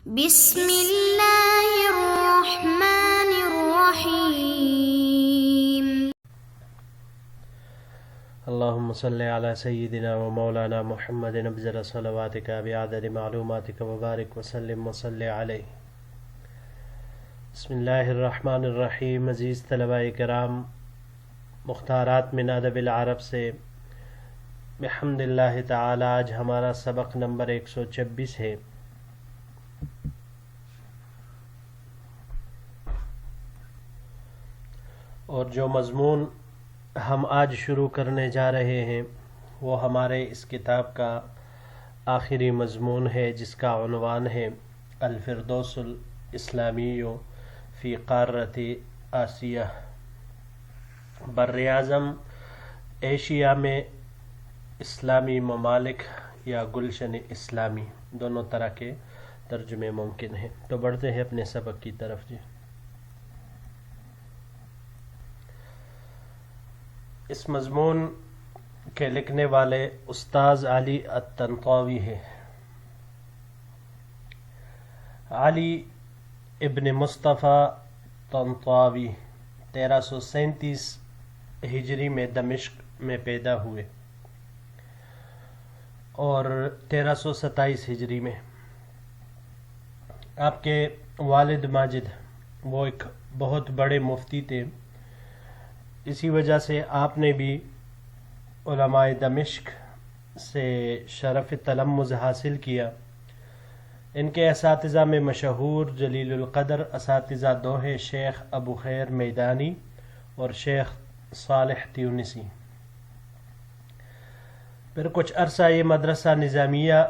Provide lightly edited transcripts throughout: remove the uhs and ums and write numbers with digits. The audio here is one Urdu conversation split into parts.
بسم اللہ الرحمن الرحیم۔ اللهم صل على سيدنا ومولانا محمد ابزل صلواتك بعدد معلوماتك وبارك وسلم وصل عليه۔ بسم اللہ الرحمن الرحیم۔ عزیز طلباء کرام، مختارات من ادب العرب سے بحمد اللہ تعالی آج ہمارا سبق نمبر 126 ہے۔ اور جو مضمون ہم آج شروع کرنے جا رہے ہیں وہ ہمارے اس کتاب کا آخری مضمون ہے، جس کا عنوان ہے الفردوس الاسلامی فی قارۃ آسیہ، بر اعظم ایشیا میں اسلامی ممالک یا گلشن اسلامی، دونوں طرح کے ترجمے ممکن ہیں۔ تو بڑھتے ہیں اپنے سبق کی طرف جی۔ اس مضمون کے لکھنے والے استاذ علی الطنطاوی ہے۔ علی ابن مصطفیٰ طنطاوی 1337 ہجری میں دمشق میں پیدا ہوئے اور 1327 ہجری میں۔ آپ کے والد ماجد وہ ایک بہت بڑے مفتی تھے، اسی وجہ سے آپ نے بھی علماء دمشق سے شرف تلمذ حاصل کیا۔ ان کے اساتذہ میں مشہور جلیل القدر اساتذہ دو ہیں، شیخ ابو خیر میدانی اور شیخ صالح تیونسی۔ پھر کچھ عرصہ یہ مدرسہ نظامیہ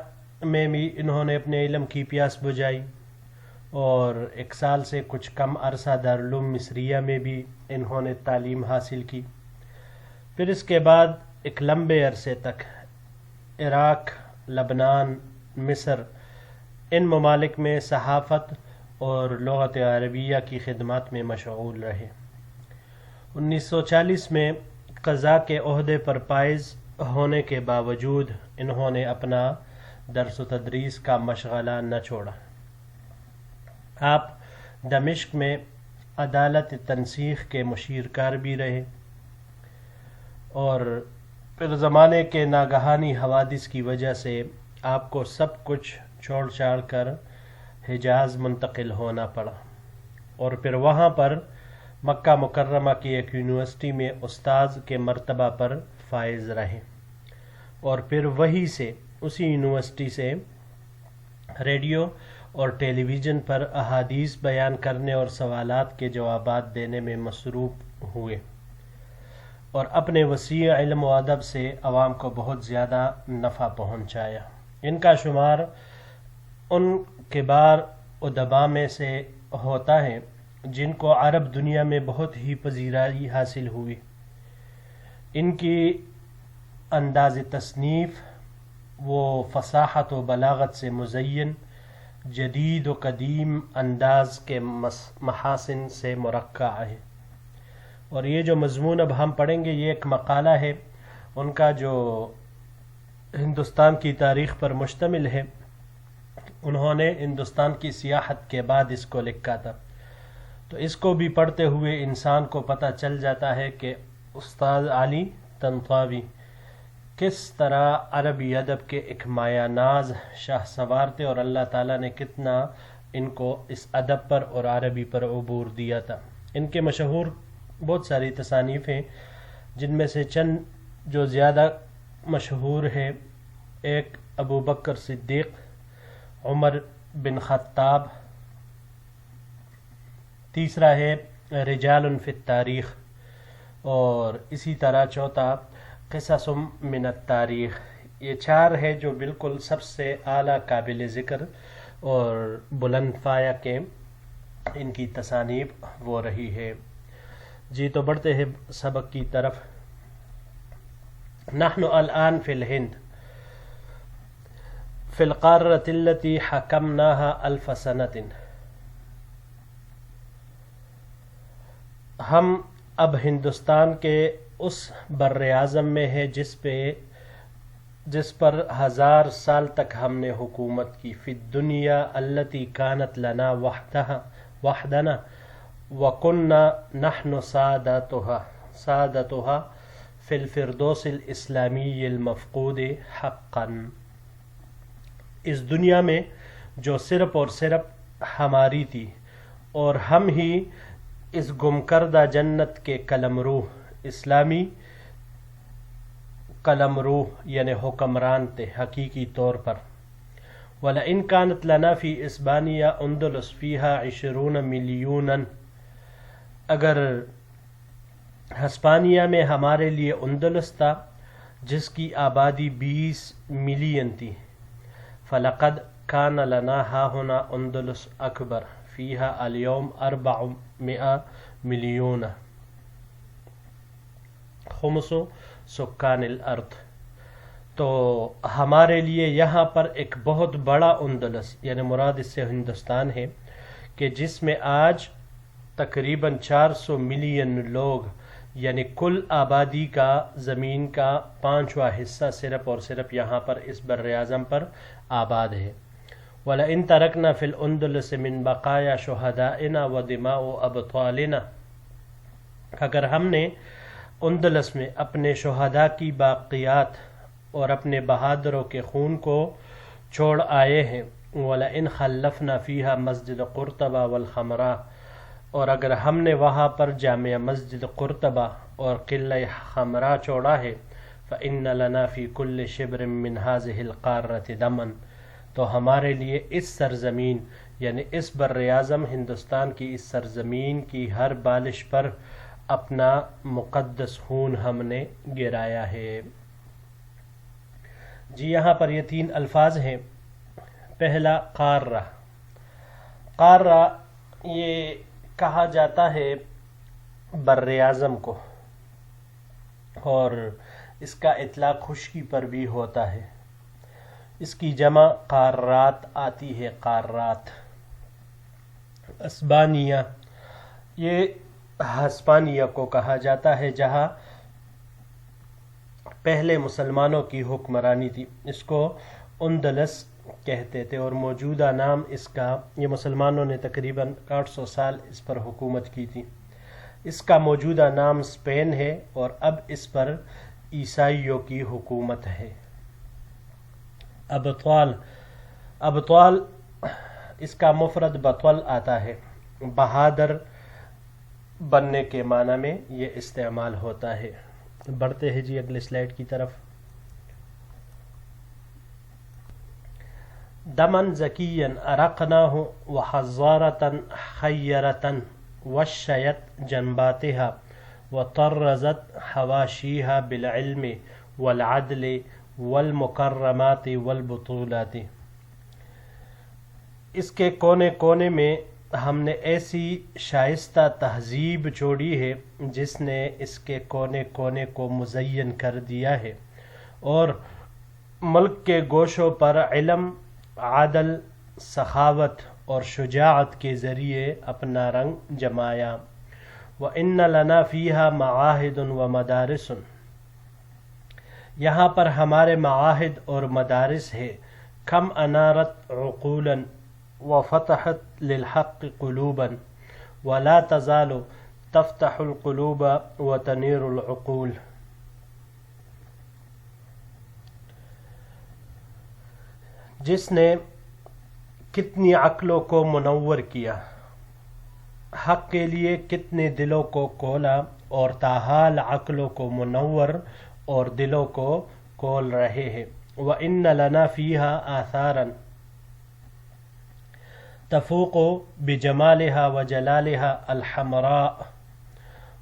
میں بھی انہوں نے اپنے علم کی پیاس بجھائی، اور 1 سال سے کچھ کم عرصہ دارالعلوم مصریہ میں بھی انہوں نے تعلیم حاصل کی۔ پھر اس کے بعد ایک لمبے عرصے تک عراق، لبنان، مصر، ان ممالک میں صحافت اور لغت عربیہ کی خدمات میں مشغول رہے۔ 1940 میں قضاء کے عہدے پر فائز ہونے کے باوجود انہوں نے اپنا درس و تدریس کا مشغلہ نہ چھوڑا۔ آپ دمشق میں عدالت تنسیخ کے مشیر کار بھی رہے، اور پھر زمانے کے ناگہانی حوادث کی وجہ سے آپ کو سب کچھ چھوڑ چھاڑ کر حجاز منتقل ہونا پڑا، اور پھر وہاں پر مکہ مکرمہ کی ایک یونیورسٹی میں استاذ کے مرتبہ پر فائز رہے، اور پھر وہیں سے اسی یونیورسٹی سے ریڈیو اور ٹیلی ویژن پر احادیث بیان کرنے اور سوالات کے جوابات دینے میں مصروف ہوئے، اور اپنے وسیع علم و ادب سے عوام کو بہت زیادہ نفع پہنچایا۔ ان کا شمار ان کبار ادباء میں سے ہوتا ہے جن کو عرب دنیا میں بہت ہی پذیرائی حاصل ہوئی۔ ان کی انداز تصنیف وہ فصاحت و بلاغت سے مزین، جدید و قدیم انداز کے محاسن سے مرقع ہے۔ اور یہ جو مضمون اب ہم پڑھیں گے یہ ایک مقالہ ہے ان کا جو ہندوستان کی تاریخ پر مشتمل ہے۔ انہوں نے ہندوستان کی سیاحت کے بعد اس کو لکھا تھا، تو اس کو بھی پڑھتے ہوئے انسان کو پتہ چل جاتا ہے کہ استاد علی طنطاوی کس طرح عربی ادب کے ایک مایہ ناز شاہ سوار تھے، اور اللہ تعالیٰ نے کتنا ان کو اس ادب پر اور عربی پر عبور دیا تھا۔ ان کے مشہور بہت ساری تصانیف ہیں، جن میں سے چند جو زیادہ مشہور ہیں، ایک ابو بکر صدیق، عمر بن خطاب، تیسرا ہے رجال فی التاریخ، اور اسی طرح چوتھا قصص من التاریخ۔ یہ 4 ہے جو بالکل سب سے اعلیٰ قابل ذکر اور بلند پایہ کے ان کی تصانیف وہ رہی ہے جی۔ تو بڑھتے ہیں سبق کی طرف۔ نحن الآن فی الہند فی القارۃ التی حکمناها 1000 سنۃ۔ ہم اب ہندوستان کے اس بر اعظم میں ہے جس پہ جس پر 1000 سال تک ہم نے حکومت کی، فی الدنیا التی کانت لنا وحدنا وکننا نحن سادتها فی الفردوس الاسلامی المفقود حقا، اس دنیا میں جو صرف اور صرف ہماری تھی اور ہم ہی اس گم کردہ جنت کے قلمرو، اسلامی قلمرو یعنی حکمران تھے حقیقی طور پر۔ وَلَئِنْ كَانَتْ لَنَا فِي إِسْبَانِيَا أُنْدُلُسْ فِيهَا 20 مليوناً، اگر ہسپانیہ میں ہمارے لیے اندلس تھا جس کی آبادی 20 ملین تھی، فَلَقَدْ كَانَ لَنَا هَاهُنَا أُنْدُلُسْ أَكْبَرُ فِيهَا الْيَوْمَ 400 مليون خمس سکان الارض، تو ہمارے لیے یہاں پر ایک بہت بڑا اندلس یعنی مراد اس سے ہندوستان ہے کہ جس میں آج تقریباً 400 ملین لوگ یعنی کل آبادی کا زمین کا 5واں حصہ صرف اور صرف یہاں پر اس بر اعظم پر آباد ہے۔ وَلَئِن تَرَكْنَا فِي الْأُنْدُلُسِ مِنْ بَقَايَا شُهَدَائِنَا وَدِمَاءُ أَبْطَالِنَا، اگر ہم نے اندلس میں اپنے شہداء کی باقیات اور اپنے بہادروں کے خون کو چھوڑ آئے ہیں، وَلَئِنْ خَلَّفْنَا فِيهَا مَسْجِدَ قُرْطَبَةَ وَالْخَمْرَاءَ، اور اگر ہم نے وہاں پر جامع مسجد قرطبہ اور قلعہ خمرا چھوڑا ہے، فَإِنَّ لَنَا فِي كُلِّ شِبْرٍ مِّنْ هَذِهِ الْقَارَّةِ دَمًا، تو ہمارے لیے اس سرزمین یعنی اس بر اعظم ہندوستان کی اس سرزمین کی ہر بالش پر اپنا مقدس خون ہم نے گرایا ہے۔ جی یہاں پر یہ 3 الفاظ ہیں۔ پہلا قارہ، قارہ یہ کہا جاتا ہے بر اعظم کو، اور اس کا اطلاق خشکی پر بھی ہوتا ہے، اس کی جمع قارات آتی ہے، قارات۔ اسبانیہ، یہ ہسپانیہ کو کہا جاتا ہے جہاں پہلے مسلمانوں کی حکمرانی تھی، اس کو اندلس کہتے تھے، اور موجودہ نام اس کا، یہ مسلمانوں نے تقریباً 800 سال اس پر حکومت کی تھی، اس کا موجودہ نام اسپین ہے، اور اب اس پر عیسائیوں کی حکومت ہے۔ ابطال، ابطال اس کا مفرد بطل آتا ہے، بہادر بننے کے معنی میں یہ استعمال ہوتا ہے۔ بڑھتے ہیں جی اگلے سلائیڈ کی طرف۔ دمن زکیًا ارقناہ وحزارۃ خیرۃ وشیت جنباتها وطرزت حواشیها بالعلم والعدل والمکرمات والبطولات، اس کے کونے کونے میں ہم نے ایسی شائستہ تہذیب چھوڑی ہے جس نے اس کے کونے کونے کو مزین کر دیا ہے، اور ملک کے گوشوں پر علم، عدل، سخاوت اور شجاعت کے ذریعے اپنا رنگ جمایا۔ وَإِنَّ لَنَا فِيهَا مَعَاهِدٌ وَمَدَارِسٌ، یہاں پر ہمارے معاہد اور مدارس ہے۔ کم انارت عقولا وفتحت للحق قلوبا ولا تزال تفتح القلوب وتنیر العقول، جس نے کتنی عقلوں کو منور کیا، حق کے لیے کتنے دلوں کو کھولا، اور تاحال عقلوں کو منور اور دلوں کو کھول رہے ہیں۔ وَإِنَّ لَنَا فِيهَا آثَارًا تفوق بجمالها وجلالها الحمراء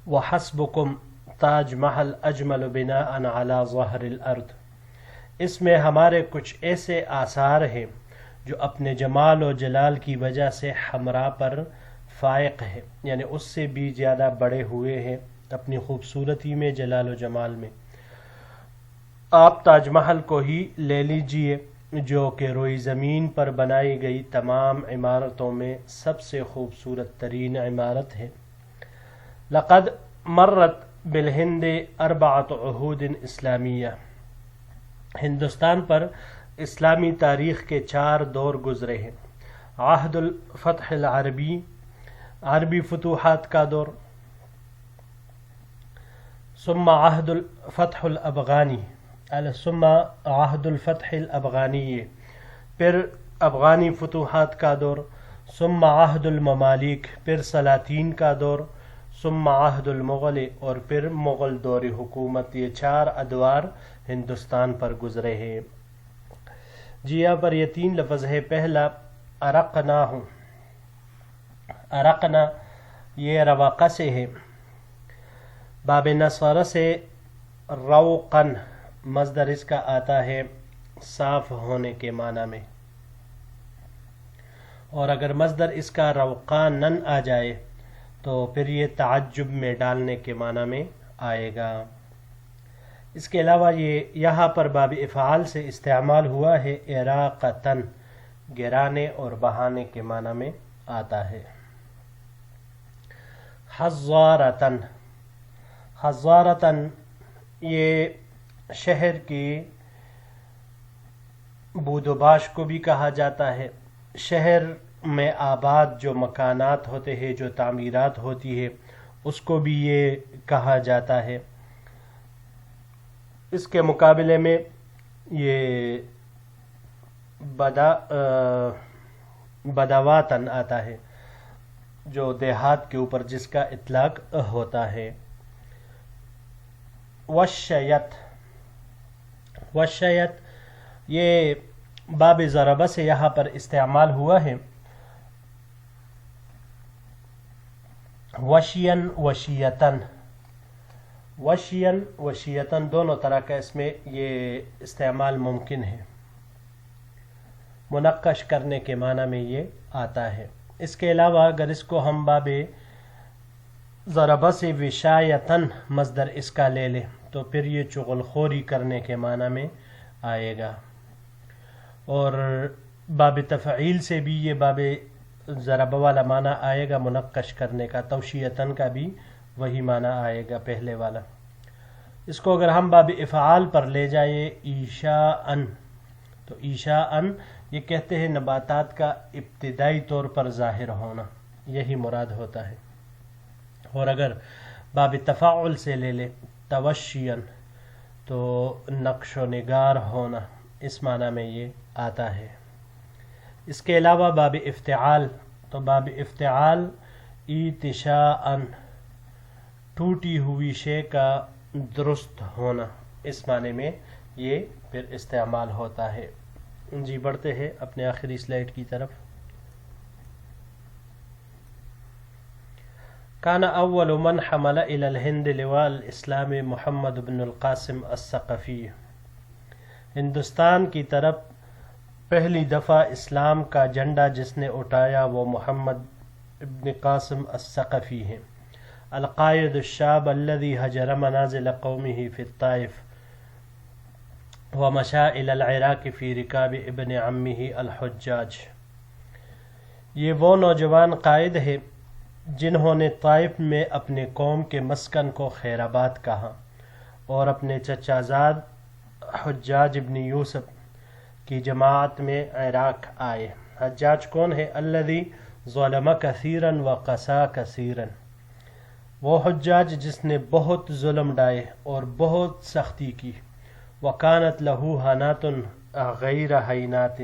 وحسبكم تاج محل اجمل بناء على ظهر الارض، اس میں ہمارے کچھ ایسے آثار ہیں جو اپنے جمال و جلال کی وجہ سے حمراء پر فائق ہے، یعنی اس سے بھی زیادہ بڑے ہوئے ہیں اپنی خوبصورتی میں، جلال و جمال میں۔ آپ تاج محل کو ہی لے لیجئے جو کہ روئی زمین پر بنائی گئی تمام عمارتوں میں سب سے خوبصورت ترین عمارت ہے۔ لقد مرت بالہند 4 عہود اسلامیہ، ہندوستان پر اسلامی تاریخ کے 4 دور گزرے ہیں۔ عہد الفتح العربی، عربی فتوحات کا دور، ثم عہد الفتح الافغانی، ثم عہد الفتح الافغانی، پھر افغانی فتوحات کا دور، ثم عہد الممالک، پھر سلاطین کا دور، ثم عہد المغل، اور پھر مغل دور حکومت۔ یہ 4 ادوار ہندوستان پر گزرے ہیں۔ جی یہاں پر یہ 3 لفظ ہے۔ پہلا ارقنا ہوں، ارقنا یہ رواقہ سے ہے، باب نصر سے روقن، مصدر اس کا آتا ہے صاف ہونے کے معنی میں، اور اگر مصدر اس کا روقانن آ جائے تو پھر یہ تعجب میں ڈالنے کے معنی میں آئے گا۔ اس کے علاوہ یہ یہاں پر باب افعال سے استعمال ہوا ہے، اراقتن، گرانے اور بہانے کے معنی میں آتا ہے۔ حضارتن، حضارتن یہ شہر کی بود و باش کو بھی کہا جاتا ہے، شہر میں آباد جو مکانات ہوتے ہیں، جو تعمیرات ہوتی ہے، اس کو بھی یہ کہا جاتا ہے۔ اس کے مقابلے میں یہ بدواتن آتا ہے، جو دیہات کے اوپر جس کا اطلاق ہوتا ہے۔ وشیت، وشیت یہ باب ضربہ سے یہاں پر استعمال ہوا ہے، وشین وشیتن، وشین وشیتن دونوں طرح کا اس میں یہ استعمال ممکن ہے، منقش کرنے کے معنی میں یہ آتا ہے۔ اس کے علاوہ اگر اس کو ہم باب ضربہ سے وشایتن مصدر اس کا لے لیں تو پھر یہ چغل خوری کرنے کے معنی میں آئے گا، اور باب تفعیل سے بھی یہ باب ضربہ والا معنی آئے گا، منقش کرنے کا۔ توشیتن کا بھی وہی معنی آئے گا پہلے والا۔ اس کو اگر ہم باب افعال پر لے جائے ایشاءن، تو ایشاءن یہ کہتے ہیں نباتات کا ابتدائی طور پر ظاہر ہونا، یہی مراد ہوتا ہے۔ اور اگر باب تفاعل سے لے لے توشین، تو نقش و نگار ہونا، اس معنی میں یہ آتا ہے۔ اس کے علاوہ باب افتعال، تو باب افتعال ایتشاءن، ٹوٹی ہوئی شے کا درست ہونا، اس معنی میں یہ پھر استعمال ہوتا ہے۔ جی بڑھتے ہیں اپنے آخری سلائیڈ کی طرف۔ کان اول من حمل الى الہند لواء الاسلام محمد بن القاسم الثقفی، ہندوستان کی طرف پہلی دفعہ اسلام کا جھنڈا جس نے اٹھایا وہ محمد ابن قاسم الثقفی ہیں۔ القائد الشاب الذي هجر منازل قومه في الطائف ومشى الى العراق في ركاب ابن عمه الحجاج، یہ وہ نوجوان قائد ہے جنہوں نے طائف میں اپنے قوم کے مسکن کو خیرآباد کہا اور اپنے چچا زاد حجاج ابن یوسف کی جماعت میں عراق آئے۔ حجاج کون ہے؟ الذی ظلم کثیرا وقسا کثیرا، وہ حجاج جس نے بہت ظلم ڈائے اور بہت سختی کی۔ وکانت لہو حنات غیر حینات،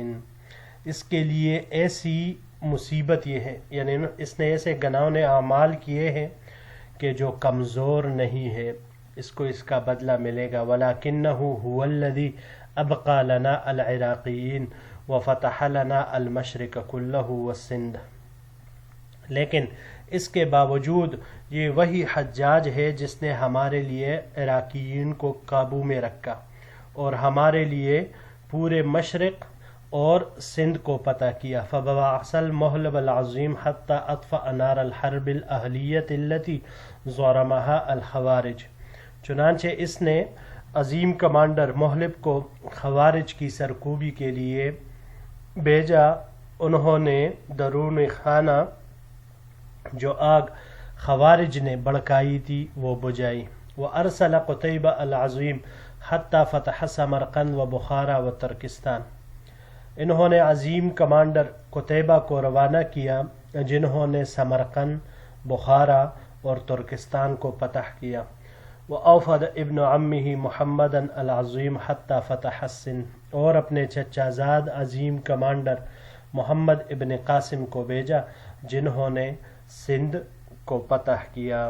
اس کے لیے ایسی مصیبت یہ ہے، یعنی اس نے ایسے گناؤنے اعمال کیے ہیں کہ جو کمزور نہیں ہے، اس کو اس کا بدلہ ملے گا۔ وَلَكِنَّهُ هُوَ الَّذِي أَبْقَى لَنَا الْعِرَاقِيِّينَ وَفَتَحَ لَنَا الْمَشْرِقَ كُلَّهُ وَالسِّنْدَ، لیکن اس کے باوجود یہ وہی حجاج ہے جس نے ہمارے لیے عراقیین کو قابو میں رکھا اور ہمارے لیے پورے مشرق اور سندھ کو فتح کیا۔ فبعث المحلب العظیم حتى اطفأ نار الحرب الاہلیت التي ضرمها الخوارج، چنانچہ اس نے عظیم کمانڈر محلب کو خوارج کی سرکوبی کے لیے بھیجا، انہوں نے درون خانہ جو آگ خوارج نے بڑکائی تھی وہ بجھائی۔ وارسل قتیبہ العظیم حتی فتح سمرقند و بخارا و ترکستان. انہوں نے عظیم کمانڈر قتیبہ کو روانہ کیا جنہوں نے سمرقند، بخارا اور ترکستان کو فتح کیا. وأوفد ابن عمه محمدا العظیم حتی فتح السندھ، اور اپنے چچا زاد عظیم کمانڈر محمد ابن قاسم کو بھیجا جنہوں نے سندھ کو فتح کیا.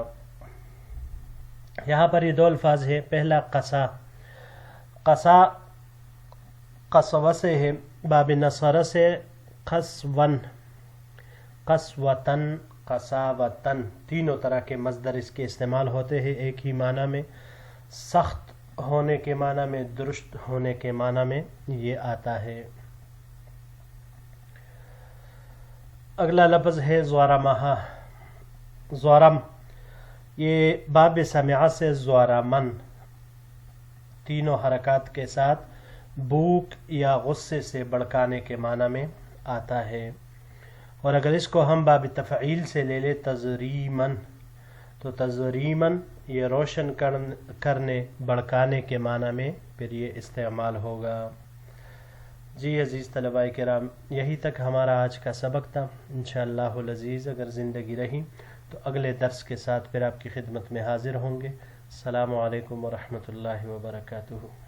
یہاں پر یہ دو الفاظ ہے. پہلا قصا، قصا قصوہ سے ہے، باب نصر سے قصون، قصوتن، قصاوتن، تینوں طرح کے مصدر اس کے استعمال ہوتے ہیں ایک ہی معنی میں. سخت ہونے کے معنی میں، درست ہونے کے معنی میں یہ آتا ہے. اگلا لفظ ہے زورمہا، زورم، یہ باب سمعہ سے زورمن، تینوں حرکات کے ساتھ بھوک یا غصے سے بھڑکانے کے معنی میں آتا ہے. اور اگر اس کو ہم باب تفعیل سے لے لیں تزریمن، تو تزریمن یہ روشن کرنے، بھڑکانے کے معنی میں پھر یہ استعمال ہوگا. جی عزیز طلباء کرام، یہی تک ہمارا آج کا سبق تھا. انشاءاللہ العزیز اگر زندگی رہی تو اگلے درس کے ساتھ پھر آپ کی خدمت میں حاضر ہوں گے. السلام علیکم ورحمۃ اللہ وبرکاتہ.